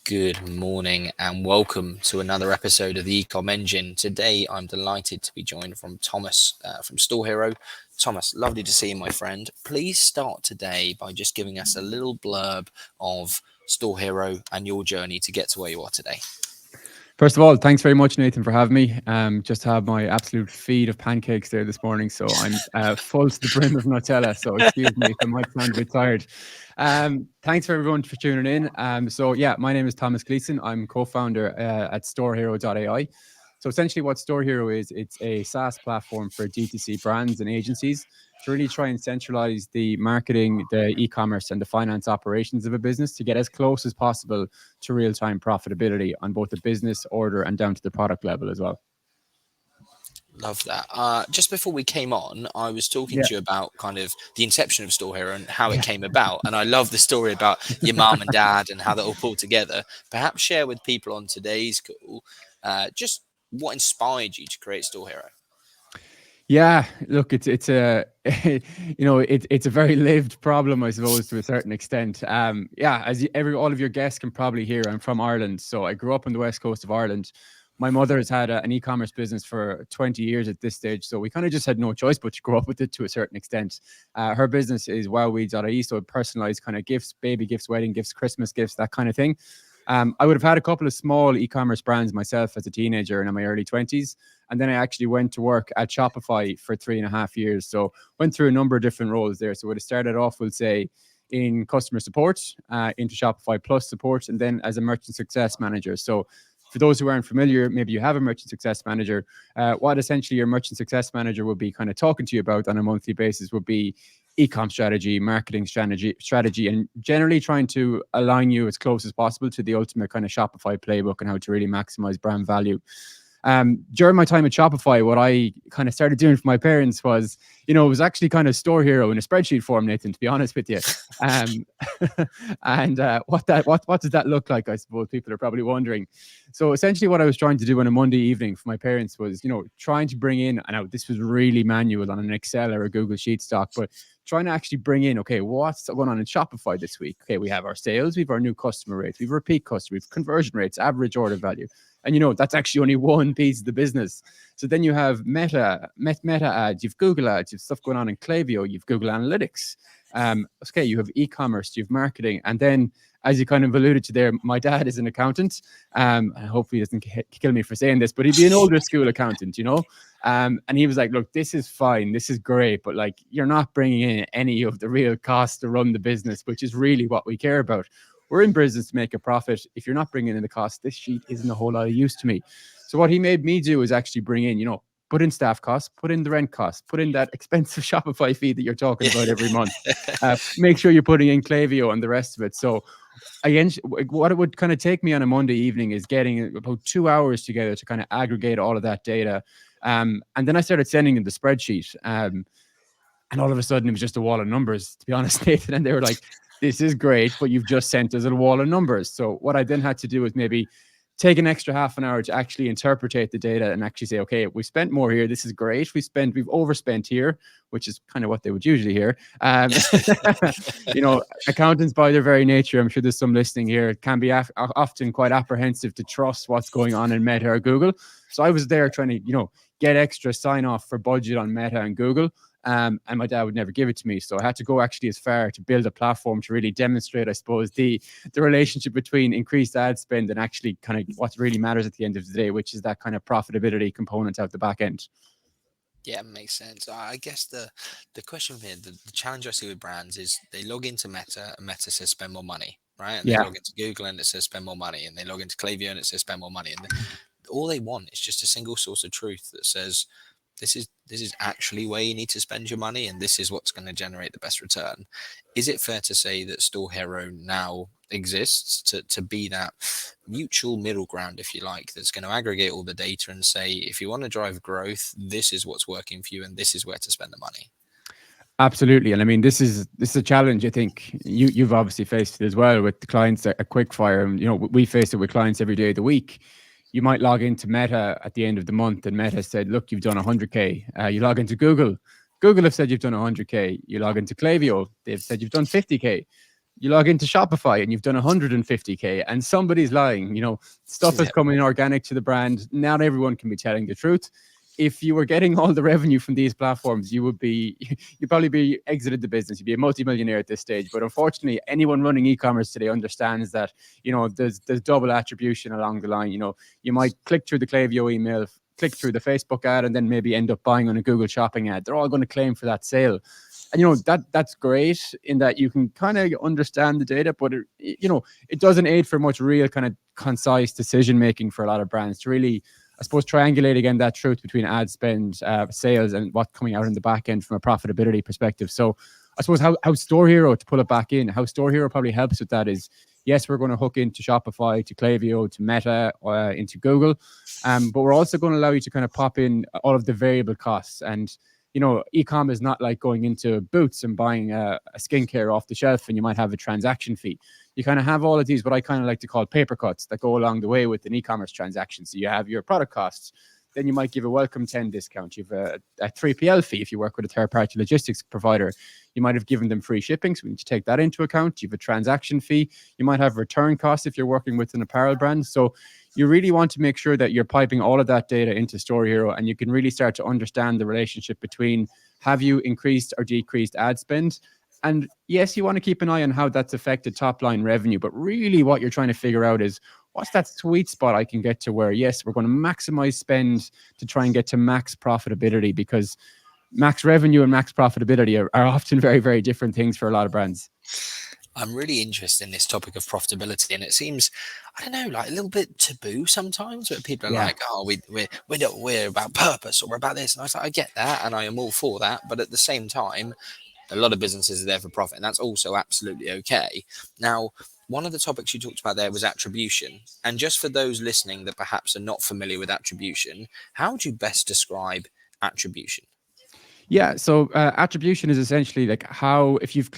Good morning and welcome to another episode of the Ecom Engine. Today I'm delighted to be joined from Thomas from StoreHero. Thomas, lovely to see you, my friend. Please start today by just giving us a little blurb of StoreHero and your journey to get to where you are today. First of all, thanks very much, Nathan, for having me. Just have my absolute feed of pancakes there this morning, so I'm full to the brim of Nutella. So excuse me if I might sound a bit tired. Thanks for everyone for tuning in. My name is Thomas Gleeson. I'm co-founder at StoreHero.ai. So essentially, what StoreHero is, it's a SaaS platform for D2C brands and agencies to really try and centralize the marketing, the e-commerce, and the finance operations of a business to get as close as possible to real-time profitability on both the business order and down to the product level as well. Love that. Just before we came on, I was talking to you about kind of the inception of StoreHero and how it came about. And I love the story about your mum and dad and how that all pulled together. Perhaps share with people on today's call just what inspired you to create StoreHero. Yeah, look, it's a it's a very lived problem, I suppose, to a certain extent. As all of your guests can probably hear, I'm from Ireland, so I grew up on the west coast of Ireland. My mother has had an e-commerce business for 20 years at this stage, so we kind of just had no choice but to grow up with it to a certain extent. Her business is wowweeds.ie, so personalized kind of gifts, baby gifts, wedding gifts, Christmas gifts, that kind of thing. I would have had a couple of small e-commerce brands myself as a teenager and in my early 20s. And then I actually went to work at Shopify for 3.5 years. So went through a number of different roles there. So I would have started off, we'll say, in customer support, into Shopify Plus support, and then as a merchant success manager. So for those who aren't familiar, maybe you have a merchant success manager. What essentially your merchant success manager will be kind of talking to you about on a monthly basis would be ecom strategy, marketing strategy, and generally trying to align you as close as possible to the ultimate kind of Shopify playbook and how to really maximize brand value. During my time at Shopify, what I kind of started doing for my parents was, it was actually kind of StoreHero in a spreadsheet form, Nathan, to be honest with you. What does that look like? I suppose people are probably wondering. So essentially what I was trying to do on a Monday evening for my parents was, trying to bring in, I know this was really manual on an Excel or a Google Sheets doc, but trying to actually bring in, okay, what's going on in Shopify this week? Okay, we have our sales, we have our new customer rates, we have repeat customers, we have conversion rates, average order value. And that's actually only one piece of the business. So then you have meta ads, you've Google ads, you've stuff going on in Klaviyo, you've Google Analytics. Okay, you have e-commerce, you have marketing. And then, as you kind of alluded to there, my dad is an accountant. And hopefully he doesn't kill me for saying this, but he'd be an older school accountant, and he was like, look, this is fine, this is great, but like, you're not bringing in any of the real costs to run the business, which is really what we care about. We're in business to make a profit. If you're not bringing in the cost, this sheet isn't a whole lot of use to me. So what he made me do is actually bring in, put in staff costs, put in the rent costs, put in that expensive Shopify fee that you're talking about every month. Make sure you're putting in Klaviyo and the rest of it. So again, what it would kind of take me on a Monday evening is getting about 2 hours together to kind of aggregate all of that data. And then I started sending them the spreadsheet. And all of a sudden it was just a wall of numbers, to be honest, Nathan. And they were like, this is great, but you've just sent us a wall of numbers. So what I then had to do was maybe take an extra half an hour to actually interpretate the data and actually say, okay, we spent more here. This is great. We've overspent here, which is kind of what they would usually hear. Accountants by their very nature, I'm sure there's some listening here, can be often quite apprehensive to trust what's going on in Meta or Google. So I was there trying to, get extra sign off for budget on Meta and Google. And my dad would never give it to me. So I had to go actually as far to build a platform to really demonstrate, I suppose, the relationship between increased ad spend and actually kind of what really matters at the end of the day, which is that kind of profitability component out the back end. Yeah, makes sense. I guess the question here, the challenge I see with brands is they log into Meta and Meta says spend more money, right? And they log into Google and it says spend more money. And they log into Klaviyo and it says spend more money. And all they want is just a single source of truth that says, this is actually where you need to spend your money, and this is what's going to generate the best return. Is it fair to say that StoreHero now exists to be that mutual middle ground, if you like, that's going to aggregate all the data and say, if you want to drive growth, this is what's working for you and this is where to spend the money? Absolutely. And I mean, this is a challenge. I think you've obviously faced it as well with the clients at Quickfire. And, we face it with clients every day of the week. You might log into Meta at the end of the month and Meta said, look, you've done 100K. You log into Google. Google have said you've done 100K. You log into Klaviyo. They've said you've done 50K. You log into Shopify and you've done 150K and somebody's lying. Stuff is Yeah. coming organic to the brand. Not everyone can be telling the truth. If you were getting all the revenue from these platforms, you'd probably be exited the business. You'd be a multimillionaire at this stage. But unfortunately, anyone running e-commerce today understands that, there's double attribution along the line. You might click through the Klaviyo email, click through the Facebook ad, and then maybe end up buying on a Google shopping ad. They're all going to claim for that sale. And that's great in that you can kind of understand the data, but it doesn't aid for much real kind of concise decision making for a lot of brands to really, I suppose, triangulate again that truth between ad spend, sales, and what's coming out in the back end from a profitability perspective. So I suppose how StoreHero, to pull it back in, how StoreHero probably helps with that is, yes, we're going to hook into Shopify, to Klaviyo, to Meta, into Google, but we're also going to allow you to kind of pop in all of the variable costs. And ecom is not like going into Boots and buying a skincare off the shelf and you might have a transaction fee. You kind of have all of these, what I kind of like to call paper cuts that go along the way with an e-commerce transaction. So you have your product costs, then you might give a welcome 10 discount. You have a 3PL fee if you work with a third-party logistics provider. You might have given them free shipping, so we need to take that into account. You have a transaction fee. You might have return costs if you're working with an apparel brand. So you really want to make sure that you're piping all of that data into StoreHero, and you can really start to understand the relationship between, have you increased or decreased ad spend? And yes, you want to keep an eye on how that's affected top line revenue, but really what you're trying to figure out is, what's that sweet spot I can get to where, yes, we're going to maximize spend to try and get to max profitability, because max revenue and max profitability are often very, very different things for a lot of brands. I'm really interested in this topic of profitability, and it seems, I don't know, like a little bit taboo sometimes, where people are like, "Oh, we're about purpose, or we're about this," and I was like, I get that, and I am all for that, but at the same time, a lot of businesses are there for profit, and that's also absolutely okay. Now, one of the topics you talked about there was attribution, and just for those listening that perhaps are not familiar with attribution, how would you best describe attribution? Yeah, so attribution is essentially like how, if you've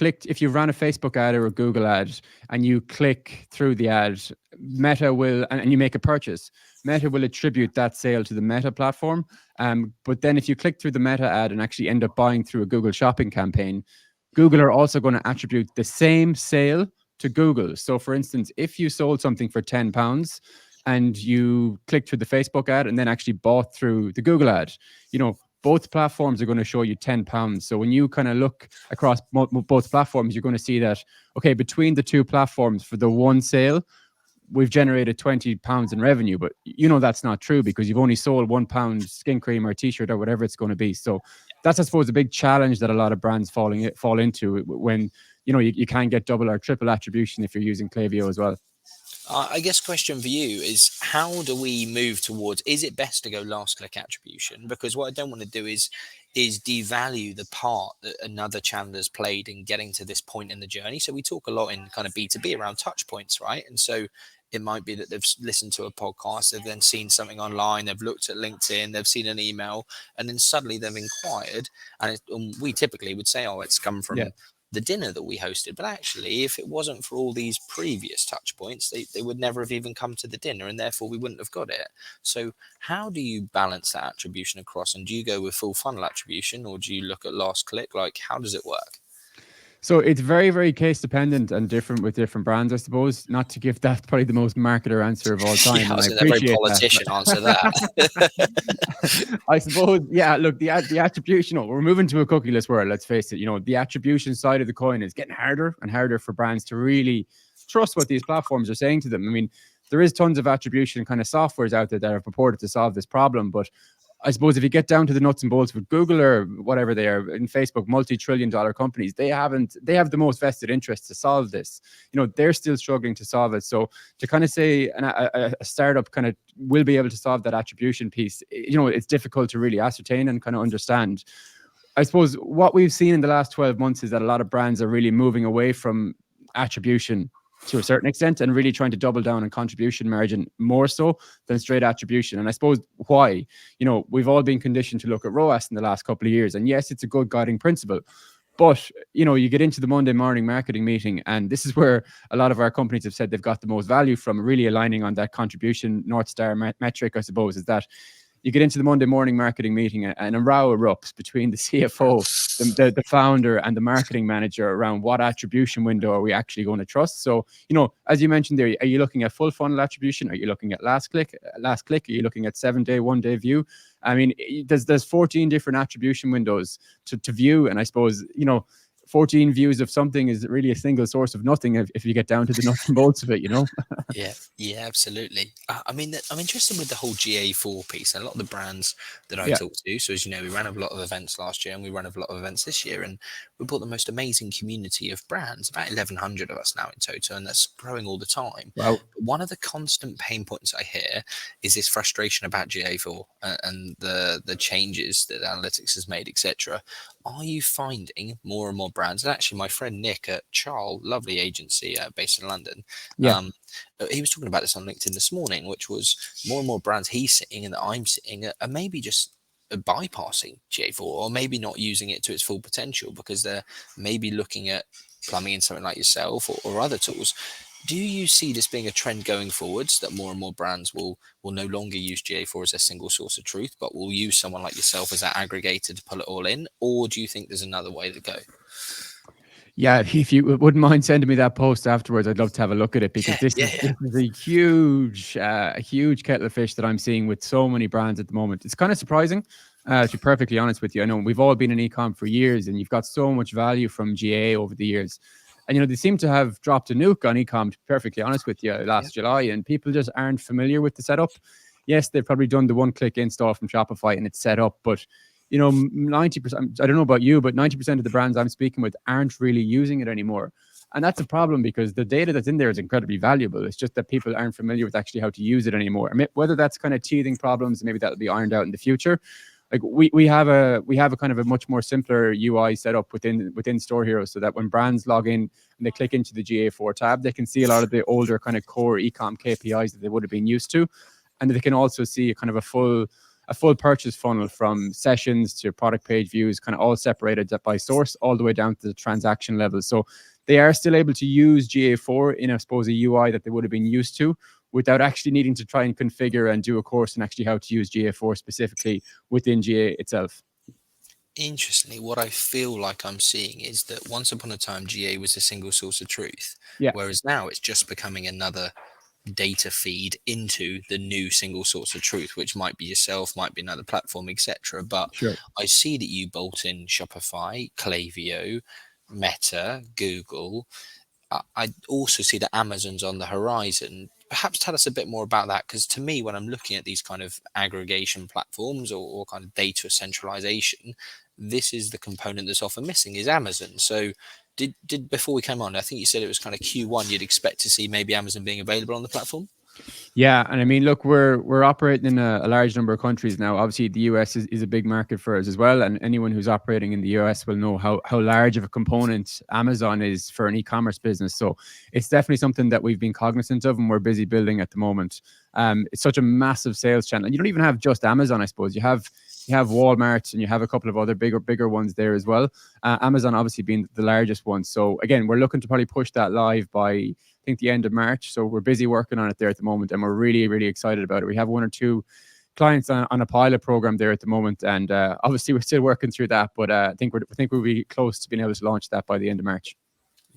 run a Facebook ad or a Google ad and you click through the ad, Meta will, and you make a purchase, Meta will attribute that sale to the Meta platform. But then if you click through the Meta ad and actually end up buying through a Google shopping campaign, Google are also going to attribute the same sale to Google. So for instance, if you sold something for £10 and you clicked through the Facebook ad and then actually bought through the Google ad, both platforms are going to show you £10. So when you kind of look across both platforms, you're going to see that, okay, between the two platforms for the one sale, we've generated £20 in revenue, but that's not true, because you've only sold £1 skin cream or t-shirt or whatever it's going to be. So that's, I suppose, a big challenge that a lot of brands fall into when you can get double or triple attribution if you're using Klaviyo as well. I guess question for you is, how do we move towards, is it best to go last click attribution? Because what I don't want to do is devalue the part that another channel has played in getting to this point in the journey. So we talk a lot in kind of B2B around touch points, right? And so it might be that they've listened to a podcast, they've then seen something online, they've looked at LinkedIn, they've seen an email, and then suddenly they've inquired. And we typically would say, oh, it's come from the dinner that we hosted. But actually, if it wasn't for all these previous touch points, they would never have even come to the dinner, and therefore we wouldn't have got it. So how do you balance that attribution across? And do you go with full funnel attribution, or do you look at last click? Like, how does it work? So it's very, very case dependent and different with different brands, I suppose. Not to give that probably the most marketer answer of all time. Yeah, I was I a very appreciate politician that. answer that. I suppose, yeah, look, the attribution, we're moving to a cookieless world, let's face it. The attribution side of the coin is getting harder and harder for brands to really trust what these platforms are saying to them. I mean, there is tons of attribution kind of softwares out there that are purported to solve this problem, but I suppose if you get down to the nuts and bolts with Google or whatever they are in Facebook, multi-trillion-dollar companies, they have the most vested interest to solve this. They're still struggling to solve it. So to kind of say a startup kind of will be able to solve that attribution piece, it's difficult to really ascertain and kind of understand. I suppose what we've seen in the last 12 months is that a lot of brands are really moving away from attribution to a certain extent and really trying to double down on contribution margin more so than straight attribution. And I suppose why, we've all been conditioned to look at ROAS in the last couple of years. And yes, it's a good guiding principle. But, you get into the Monday morning marketing meeting, and this is where a lot of our companies have said they've got the most value from, really aligning on that contribution North Star metric, I suppose, is that you get into the Monday morning marketing meeting, and a row erupts between the CFO, the founder, and the marketing manager around what attribution window are we actually going to trust. So, as you mentioned there, are you looking at full funnel attribution? Are you looking at last click? Are you looking at 7-day, 1-day view? I mean, there's 14 different attribution windows to view, and I suppose 14 views of something is really a single source of nothing if you get down to the nuts and bolts of it, Yeah, absolutely. I mean, I'm interested with the whole GA4 piece and a lot of the brands that I Yeah. talk to. So, as you know, we ran a lot of events last year and we run a lot of events this year. And we brought the most amazing community of brands, about 1,100 of us now in total. And that's growing all the time. Wow. But one of the constant pain points I hear is this frustration about GA4 and the changes that analytics has made, etc. Are you finding more and more brands? And actually, my friend Nick at Charles, lovely agency based in London, Yeah. he was talking about this on LinkedIn this morning, which was more and more brands he's seeing and that I'm seeing are maybe just bypassing GA4 or maybe not using it to its full potential because they're maybe looking at plumbing in something like yourself or other tools. Do you see this being a trend going forwards that more and more brands will no longer use GA4 as a single source of truth, but will use someone like yourself as that aggregator to pull it all in? Or do you think there's another way to go? Yeah, if you wouldn't mind sending me that post afterwards, I'd love to have a look at it because this is a huge kettle of fish that I'm seeing with so many brands at the moment. It's kind of surprising, to be perfectly honest with you. I know we've all been in ecom for years, and you've got so much value from GA over the years. And they seem to have dropped a nuke on ecom, to be perfectly honest with you, last July, and people just aren't familiar with the setup. Yes, they've probably done the one-click install from Shopify and it's set up, but 90%, I don't know about you, but 90% of the brands I'm speaking with aren't really using it anymore. And that's a problem because the data that's in there is incredibly valuable. It's just that people aren't familiar with actually how to use it anymore. I mean, whether that's kind of teething problems, maybe that'll be ironed out in the future. Like we have a kind of a much more simpler UI set up within StoreHero, so that when brands log in and they click into the GA4 tab, they can see a lot of the older kind of core ecom KPIs that they would have been used to, and they can also see kind of a full purchase funnel from sessions to product page views, kind of all separated by source, all the way down to the transaction level. So they are still able to use GA4 in, I suppose, a UI that they would have been used to without actually needing to try and configure and do a course on actually how to use GA4 specifically within GA itself. Interestingly, what I feel like I'm seeing is that once upon a time, GA was a single source of truth, Yeah. whereas now it's just becoming another data feed into the new single source of truth, which might be yourself, might be another platform, etc. But Sure. I see that you bolt in Shopify, Klaviyo, Meta, Google. I also see that Amazon's on the horizon. Perhaps tell us a bit more about that, because to me, when I'm looking at these kind of aggregation platforms or kind of data centralization, this is the component that's often missing is Amazon. So did before we came on, I think you said it was kind of Q1 you'd expect to see maybe Amazon being available on the platform? Yeah, and I mean, look, we're operating in a large number of countries now. Obviously, the US is a big market for us as well, and anyone who's operating in the US will know how large of a component Amazon is for an e-commerce business. So it's definitely something that we've been cognizant of, and we're busy building at the moment. It's such a massive sales channel, and you don't even have just Amazon, I suppose. You have Walmart, and you have a couple of other bigger ones there as well. Amazon obviously being the largest one. So again, we're looking to probably push that live by, I think, the end of March. So we're busy working on it there at the moment, and we're really, really excited about it. We have one or two clients on a pilot program there at the moment, and obviously we're still working through that. But I think we'll be close to being able to launch that by the end of March.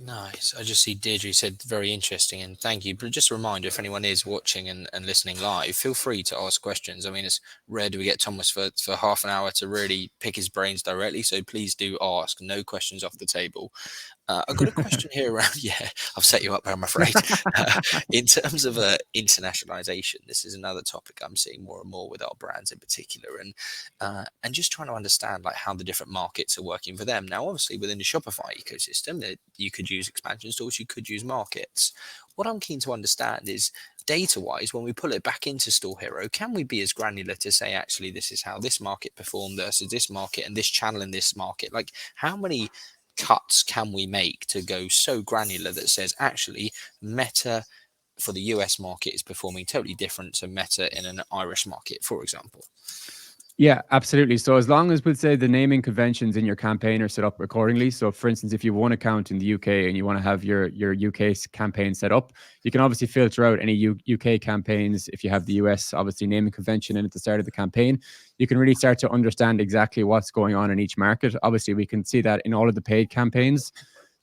Nice. I just see Deirdre said very interesting, and thank you. But just a reminder, if anyone is watching and listening live, feel free to ask questions. I mean, it's rare do we get Thomas for half an hour to really pick his brains directly. So please do ask. No questions off the table. I've got a question here around, yeah, I've set you up, I'm afraid. In terms of internationalization, this is another topic I'm seeing more and more with our brands in particular, and just trying to understand like how the different markets are working for them. Now, obviously, within the Shopify ecosystem, you could use expansion stores, you could use markets. What I'm keen to understand is data-wise, when we pull it back into StoreHero, can we be as granular to say, actually, this is how this market performed versus this market and this channel in this market? Like, how many cuts can we make to go so granular that says actually Meta for the US market is performing totally different to Meta in an Irish market, for example? Yeah, absolutely. So as long as we'll say the naming conventions in your campaign are set up accordingly. So for instance, if you have one account in the UK and you want to have your UK campaign set up, you can obviously filter out any UK campaigns. If you have the US, obviously naming convention in at the start of the campaign, you can really start to understand exactly what's going on in each market. Obviously, we can see that in all of the paid campaigns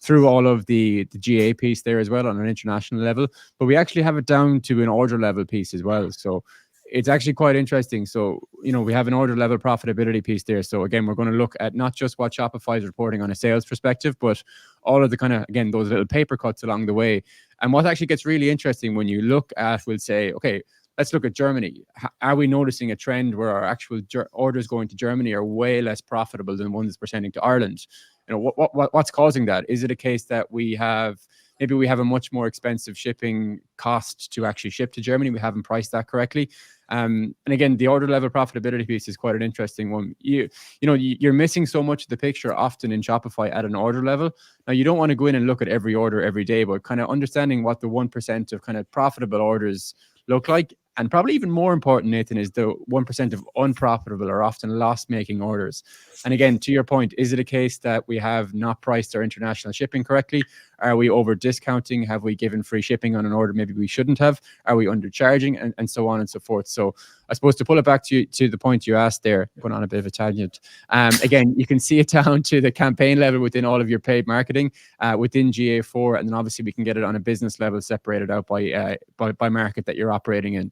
through all of the GA piece there as well on an international level, but we actually have it down to an order level piece as well. So it's actually quite interesting. So, we have an order level profitability piece there. So again, we're going to look at not just what Shopify is reporting on a sales perspective, but all of the kind of, again, those little paper cuts along the way. And what actually gets really interesting when you look at, we'll say, okay, let's look at Germany. Are we noticing a trend where our actual orders going to Germany are way less profitable than ones presenting to Ireland? What's causing that? Is it a case that maybe we have a much more expensive shipping cost to actually ship to Germany? We haven't priced that correctly. And again, the order level profitability piece is quite an interesting one. You're missing so much of the picture often in Shopify at an order level. Now, you don't want to go in and look at every order every day, but kind of understanding what the 1% of kind of profitable orders look like. And probably even more important, Nathan, is the 1% of unprofitable or often loss-making orders. And again, to your point, is it a case that we have not priced our international shipping correctly? Are we over discounting? Have we given free shipping on an order maybe we shouldn't have? Are we undercharging? And so on and so forth. So I suppose to pull it back to the point you asked there, going on a bit of a tangent. Again, you can see it down to the campaign level within all of your paid marketing within GA4, and then obviously we can get it on a business level separated out by market that you're operating in.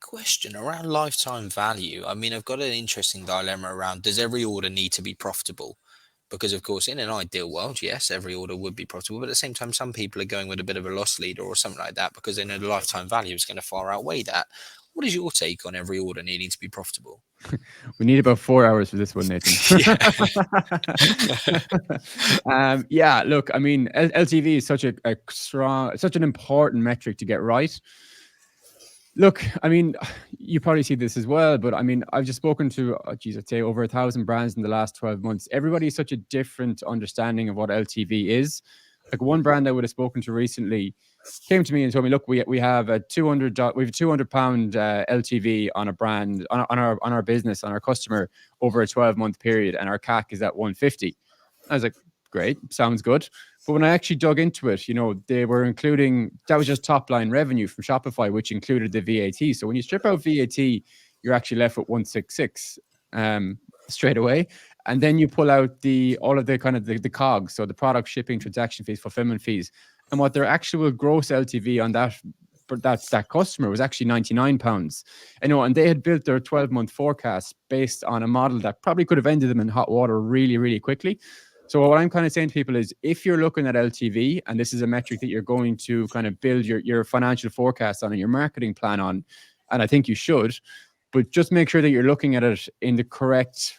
Question around lifetime value. I mean, I've got an interesting dilemma around, does every order need to be profitable? Because of course, in an ideal world, yes, every order would be profitable, but at the same time, some people are going with a bit of a loss leader or something like that because they know the lifetime value is going to far outweigh that. What is your take on every order needing to be profitable? We need about 4 hours for this one, Nathan. Yeah, look, I mean, LTV is such such an important metric to get right. Look, I mean, you probably see this as well, but I mean, I've just spoken to, I'd say over 1,000 brands in the last 12 months. Everybody has such a different understanding of what LTV is. Like one brand I would have spoken to recently came to me and told me, look, we have a £200 LTV on a brand, on our business, on our customer over a 12-month period, and our CAC is at 150. I was like, great, sounds good. But when I actually dug into it, they were including, that was just top line revenue from Shopify, which included the VAT. So when you strip out VAT, you're actually left with 166 straight away. And then you pull out all of the kind of the COGS, so the product, shipping, transaction fees, fulfillment fees, and what their actual gross LTV on that customer was actually £99. And they had built their 12-month forecast based on a model that probably could have ended them in hot water really, really quickly. So what I'm kind of saying to people is, if you're looking at LTV, and this is a metric that you're going to kind of build your financial forecast on and your marketing plan on, and I think you should, but just make sure that you're looking at it in the correct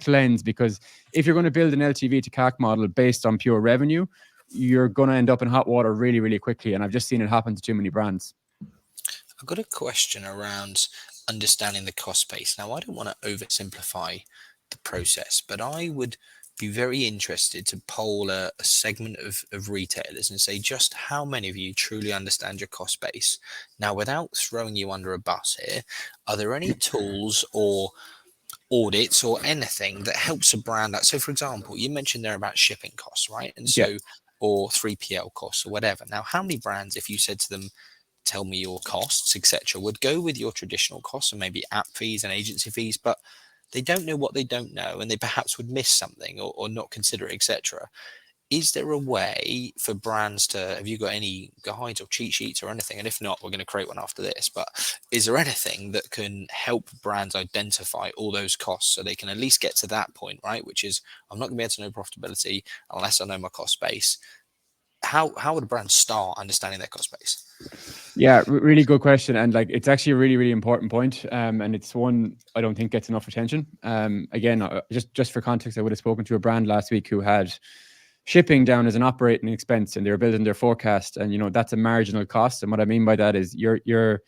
lens, because if you're going to build an LTV to CAC model based on pure revenue, you're going to end up in hot water really, really quickly. And I've just seen it happen to too many brands. I've got a question around understanding the cost base. Now, I don't want to oversimplify the process, but I would be very interested to poll a segment of retailers and say just how many of you truly understand your cost base. Now, without throwing you under a bus here, are there any tools or audits or anything that helps a brand out? So for example, you mentioned there about shipping costs, right? And so, or 3PL costs or whatever. Now, how many brands, if you said to them, tell me your costs, etc., would go with your traditional costs and maybe app fees and agency fees, but they don't know what they don't know, and they perhaps would miss something or not consider it, etc. Is there a way for brands to, have you got any guides or cheat sheets or anything? And if not, we're going to create one after this, but is there anything that can help brands identify all those costs so they can at least get to that point, right? Which is, I'm not going to be able to know profitability unless I know my cost base. How would a brand start understanding their cost base? Yeah, really good question. And like, it's actually a really, really important point. And it's one I don't think gets enough attention. Again, just for context, I would have spoken to a brand last week who had shipping down as an operating expense, and they were building their forecast, and that's a marginal cost. And what I mean by that is if you're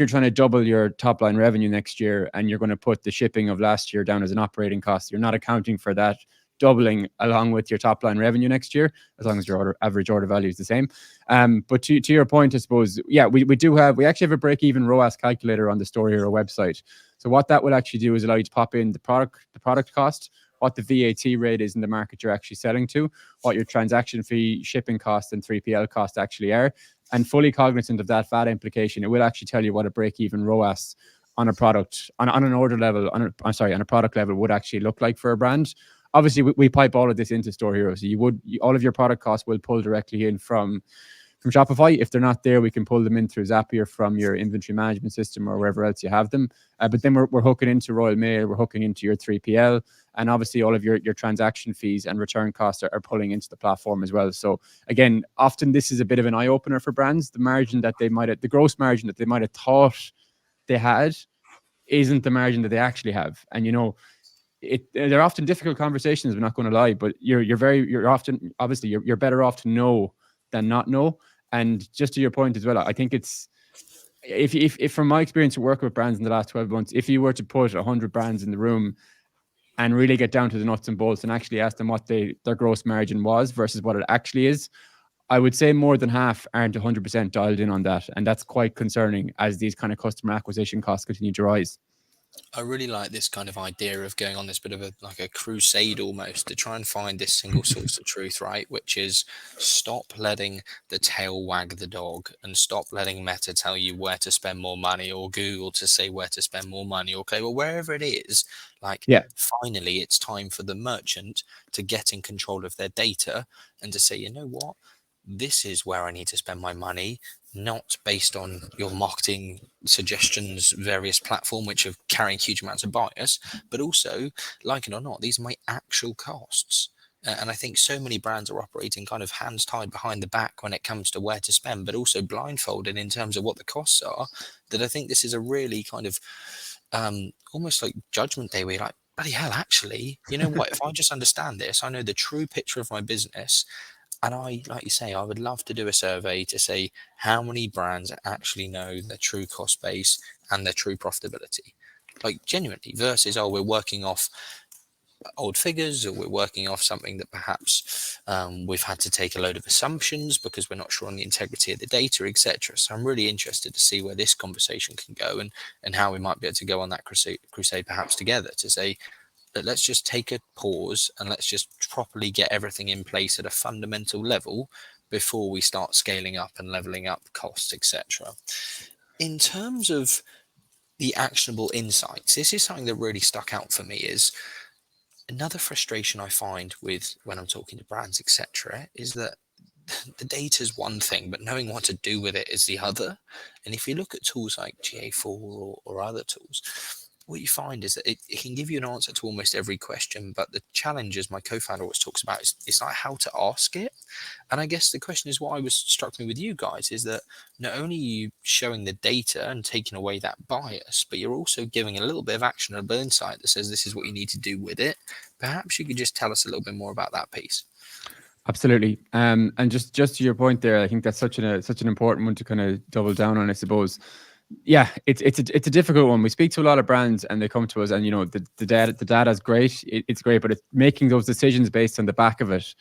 trying to double your top line revenue next year and you're going to put the shipping of last year down as an operating cost, you're not accounting for that doubling along with your top line revenue next year, as long as your average order value is the same. But to your point, I suppose, yeah, we actually have a break-even ROAS calculator on the StoreHero website. So what that will actually do is allow you to pop in the product cost, what the VAT rate is in the market you're actually selling to, what your transaction fee, shipping cost, and 3PL cost actually are. And fully cognizant of that VAT implication, it will actually tell you what a break-even ROAS on a product, on an order level, on a product level would actually look like for a brand. Obviously, we pipe all of this into StoreHero, so all of your product costs will pull directly in from Shopify. If they're not there, we can pull them in through Zapier from your inventory management system or wherever else you have them. But then we're hooking into Royal Mail, we're hooking into your 3PL, and obviously all of your transaction fees and return costs are pulling into the platform as well. So again, often this is a bit of an eye opener for brands. The gross margin that they might have thought they had isn't the margin that they actually have. And they're often difficult conversations, we're not going to lie, but you're often, obviously you're better off to know than not know. And just to your point as well, I think it's, if from my experience of working with brands in the last 12 months, if you were to put 100 brands in the room and really get down to the nuts and bolts and actually ask them what their gross margin was versus what it actually is, I would say more than half aren't 100% dialed in on that. And that's quite concerning as these kind of customer acquisition costs continue to rise. I really like this kind of idea of going on this bit of a crusade almost to try and find this single source of truth, right? Which is stop letting the tail wag the dog and stop letting Meta tell you where to spend more money or Google to say where to spend more money. Okay, well, wherever it is, finally it's time for the merchant to get in control of their data and to say, you know what? This is where I need to spend my money, not based on your marketing suggestions, various platform, which are carrying huge amounts of bias, but also, like it or not, these are my actual costs. And I think so many brands are operating kind of hands tied behind the back when it comes to where to spend, but also blindfolded in terms of what the costs are, that I think this is a really kind of almost like judgment day where you're like, bloody hell, actually, you know what? If I just understand this, I know the true picture of my business. And like you say, I would love to do a survey to say how many brands actually know their true cost base and their true profitability. Like genuinely, versus, we're working off old figures, or we're working off something that perhaps we've had to take a load of assumptions because we're not sure on the integrity of the data, etc. So I'm really interested to see where this conversation can go and how we might be able to go on that crusade perhaps together to say, let's just take a pause and let's just properly get everything in place at a fundamental level before we start scaling up and leveling up costs, etc. In terms of the actionable insights, this is something that really stuck out for me. Is another frustration I find with when I'm talking to brands, etc., is that the data is one thing, but knowing what to do with it is the other. And if you look at tools like GA4 or other tools, what you find is that it can give you an answer to almost every question, but the challenge, as my co-founder always talks about, is like how to ask it. And I guess the question is, what struck me with you guys is that not only are you showing the data and taking away that bias, but you're also giving a little bit of actionable insight that says this is what you need to do with it. Perhaps you could just tell us a little bit more about that piece. Absolutely. And just to your point there, I think that's such an important one to kind of double down on, I suppose. Yeah, it's a difficult one. We speak to a lot of brands and they come to us and the data is great. It's great, but it's making those decisions based on the back of it.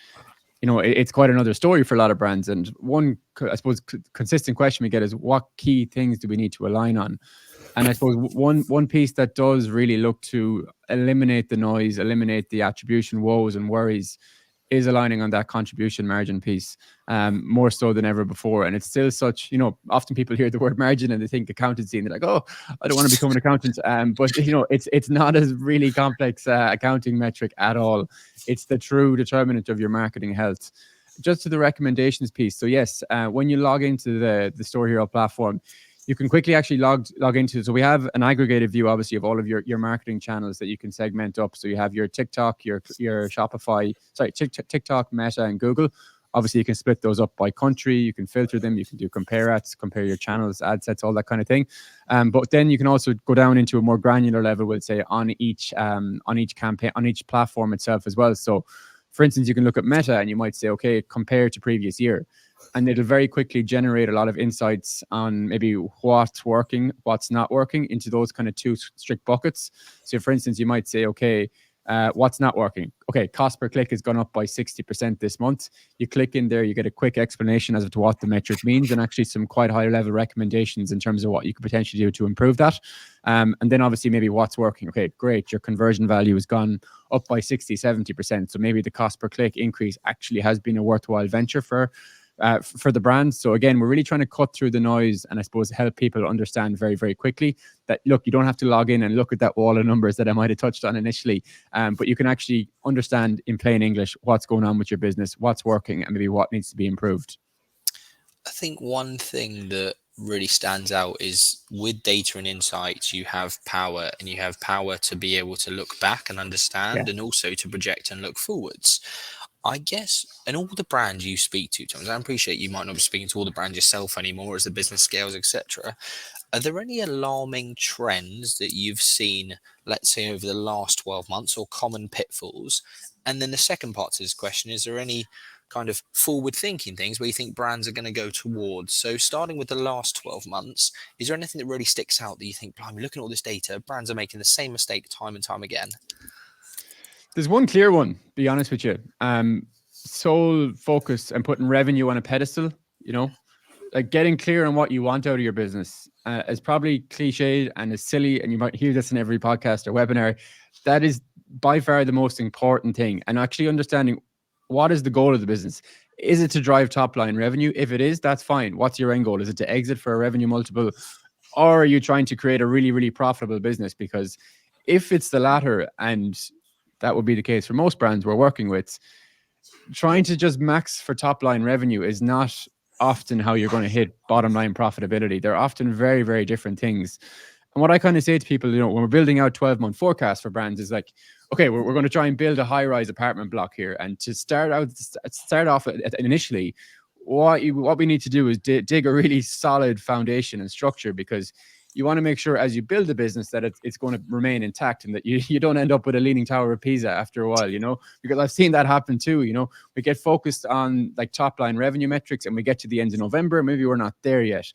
It's quite another story for a lot of brands. And one, I suppose, consistent question we get is, what key things do we need to align on? And I suppose one piece that does really look to eliminate the noise, eliminate the attribution woes and worries, is aligning on that contribution margin piece, more so than ever before. And it's still such, often people hear the word margin and they think accountancy and they're like, oh, I don't want to become an accountant. But it's not a really complex accounting metric at all. It's the true determinant of your marketing health. Just to the recommendations piece. So yes, when you log into the StoreHero platform, you can quickly actually log into. So we have an aggregated view, obviously, of all of your marketing channels that you can segment up. So you have your TikTok, your Shopify, TikTok, Meta, and Google. Obviously, you can split those up by country. You can filter them. You can do compare ads, compare your channels, ad sets, all that kind of thing. But then you can also go down into a more granular level, we'll say, on each campaign, on each platform itself as well. So, for instance, you can look at Meta and you might say, okay, compare to previous year. And it'll very quickly generate a lot of insights on maybe what's working, what's not working into those kind of two strict buckets. So, for instance, you might say, okay, What's not working? Okay, cost per click has gone up by 60% this month. You click in there, you get a quick explanation as to what the metric means, and actually some quite high level recommendations in terms of what you could potentially do to improve that. And then obviously maybe what's working. Okay, great. Your conversion value has gone up by 60, 70%. So maybe the cost per click increase actually has been a worthwhile venture for the brand. So again, we're really trying to cut through the noise and I suppose help people understand very, very quickly that, look, you don't have to log in and look at that wall of numbers that I might have touched on initially, but you can actually understand in plain English what's going on with your business, what's working, and maybe what needs to be improved. I think one thing that really stands out is with data and insights, you have power, and you have power to be able to look back and understand, Yeah. and also to project and look forwards. I guess, and all the brands you speak to, Thomas, I appreciate you might not be speaking to all the brands yourself anymore as the business scales, etc. Are there any alarming trends that you've seen, let's say, over the last 12 months, or common pitfalls? And then the second part to this question, is there any kind of forward thinking things where you think brands are going to go towards? So, starting with the last 12 months, is there anything that really sticks out that you think, blimey, looking at all this data, brands are making the same mistake time and time again? There's one clear one, be honest with you. Sole focus and putting revenue on a pedestal, you know, like getting clear on what you want out of your business is probably cliched and is silly, and you might hear this in every podcast or webinar. That is by far the most important thing, and actually understanding what is the goal of the business. Is it to drive top line revenue? If it is, that's fine. What's your end goal? Is it to exit for a revenue multiple, or are you trying to create a really, really profitable business? Because if it's the latter, and that would be the case for most brands we're working with, trying to just max for top line revenue is not often how you're going to hit bottom line profitability. They're often very, very different things. And what I kind of say to people, when we're building out 12-month forecasts for brands is like, okay, we're going to try and build a high-rise apartment block here. And to start off initially, what we need to do is dig a really solid foundation and structure, because you want to make sure as you build a business that it's going to remain intact, and that you don't end up with a leaning tower of Pisa after a while, because I've seen that happen too. We get focused on like top line revenue metrics, and we get to the end of November, maybe we're not there yet.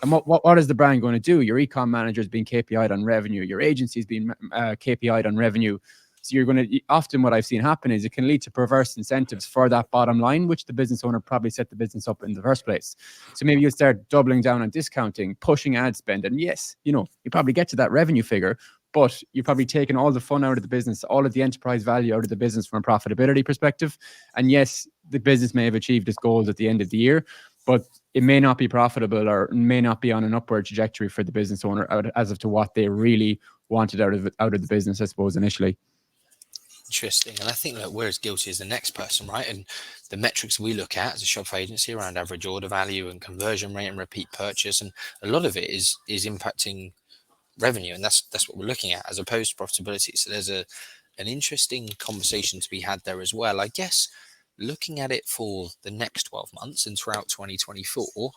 And what is the brand going to do? Your ecom manager is being KPI'd on revenue. Your agency is being KPI'd on revenue. So you're going to, often what I've seen happen is it can lead to perverse incentives for that bottom line, which the business owner probably set the business up in the first place. So maybe you start doubling down on discounting, pushing ad spend. And yes, you probably get to that revenue figure, but you've probably taken all the fun out of the business, all of the enterprise value out of the business from a profitability perspective. And yes, the business may have achieved its goals at the end of the year, but it may not be profitable, or may not be on an upward trajectory for the business owner as of to what they really wanted out of the business, I suppose, initially. Interesting. And I think that we're as guilty as the next person, right? And the metrics we look at as a shop agency around average order value and conversion rate and repeat purchase, and a lot of it is impacting revenue, and that's what we're looking at as opposed to profitability. So there's an interesting conversation to be had there as well. I guess looking at it for the next 12 months and throughout 2024,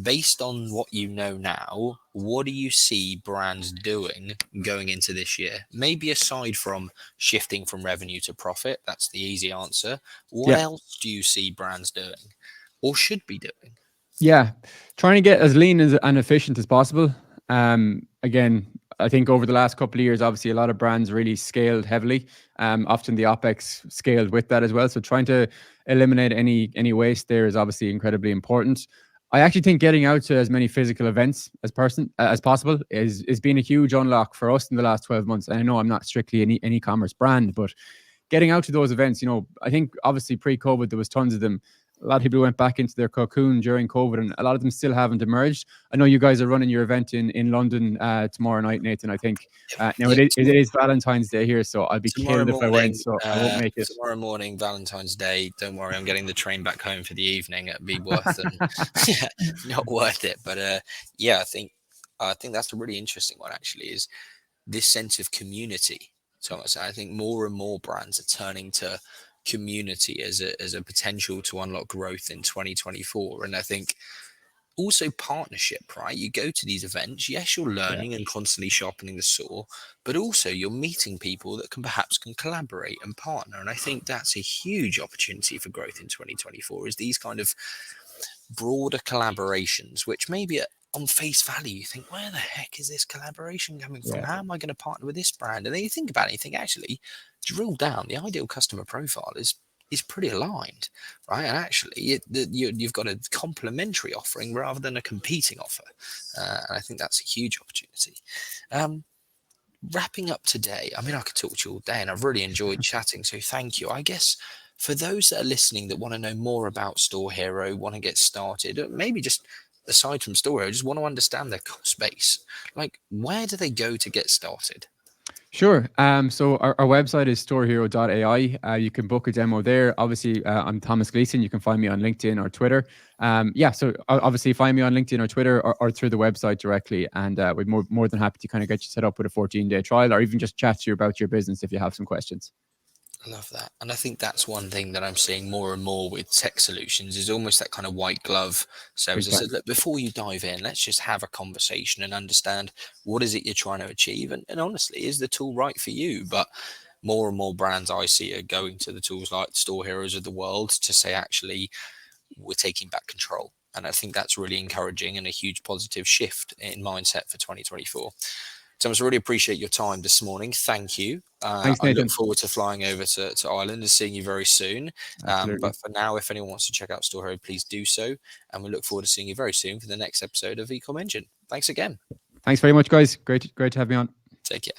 based on what you know now, what do you see brands doing going into this year? Maybe aside from shifting from revenue to profit, that's the easy answer. What else do you see brands doing or should be doing? Yeah, trying to get as lean and efficient as possible. Again, I think over the last couple of years, obviously a lot of brands really scaled heavily. Often the OpEx scaled with that as well. So trying to eliminate any waste there is obviously incredibly important. I actually think getting out to as many physical events as possible is being a huge unlock for us in the last 12 months. And I know I'm not strictly an e-commerce brand, but getting out to those events, I think obviously pre-COVID there was tons of them. A lot of people went back into their cocoon during COVID, and a lot of them still haven't emerged. I know you guys are running your event in London tomorrow night, Nathan, I think. Now it is Valentine's Day here, so I'll be killed if I went, so I won't make it. Tomorrow morning, Valentine's Day. Don't worry, I'm getting the train back home for the evening. It'd be worth them. Yeah, not worth it. But yeah, I think that's a really interesting one. Actually, is this sense of community, Thomas. I think more and more brands are turning to community as a potential to unlock growth in 2024. And I think also partnership, right? You go to these events, yes, you're learning and constantly sharpening the saw, but also you're meeting people that can collaborate and partner. And I think that's a huge opportunity for growth in 2024, is these kind of broader collaborations, which maybe on face value, you think, where the heck is this collaboration coming from? How am I going to partner with this brand? And then you think about it, you think, actually, drill down, the ideal customer profile is pretty aligned, right? And actually, you've got a complementary offering rather than a competing offer. And I think that's a huge opportunity. Wrapping up today, I mean, I could talk to you all day, and I've really enjoyed chatting. So thank you. I guess for those that are listening that want to know more about StoreHero, want to get started, maybe just aside from StoreHero, just want to understand their cost base. Like, where do they go to get started? Sure. So our website is storehero.ai. You can book a demo there. Obviously, I'm Thomas Gleeson. You can find me on LinkedIn or Twitter. Yeah, so obviously find me on LinkedIn or Twitter or through the website directly. And we're more than happy to kind of get you set up with a 14-day trial or even just chat to you about your business if you have some questions. I love that. And I think that's one thing that I'm seeing more and more with tech solutions is almost that kind of white glove service. Big I time. said, look, before you dive in, let's just have a conversation and understand what is it you're trying to achieve. And honestly, is the tool right for you? But more and more brands I see are going to the tools like Store Heroes of the world to say, actually, we're taking back control. And I think that's really encouraging and a huge positive shift in mindset for 2024. Thomas, I really appreciate your time this morning. Thank you. Thanks, I look Nathan. forward to flying over to Ireland and seeing you very soon. Absolutely. But for now, if anyone wants to check out StoreHero, please do so. And we look forward to seeing you very soon for the next episode of Ecom Engine. Thanks again. Thanks very much, guys. Great to have me on. Take care.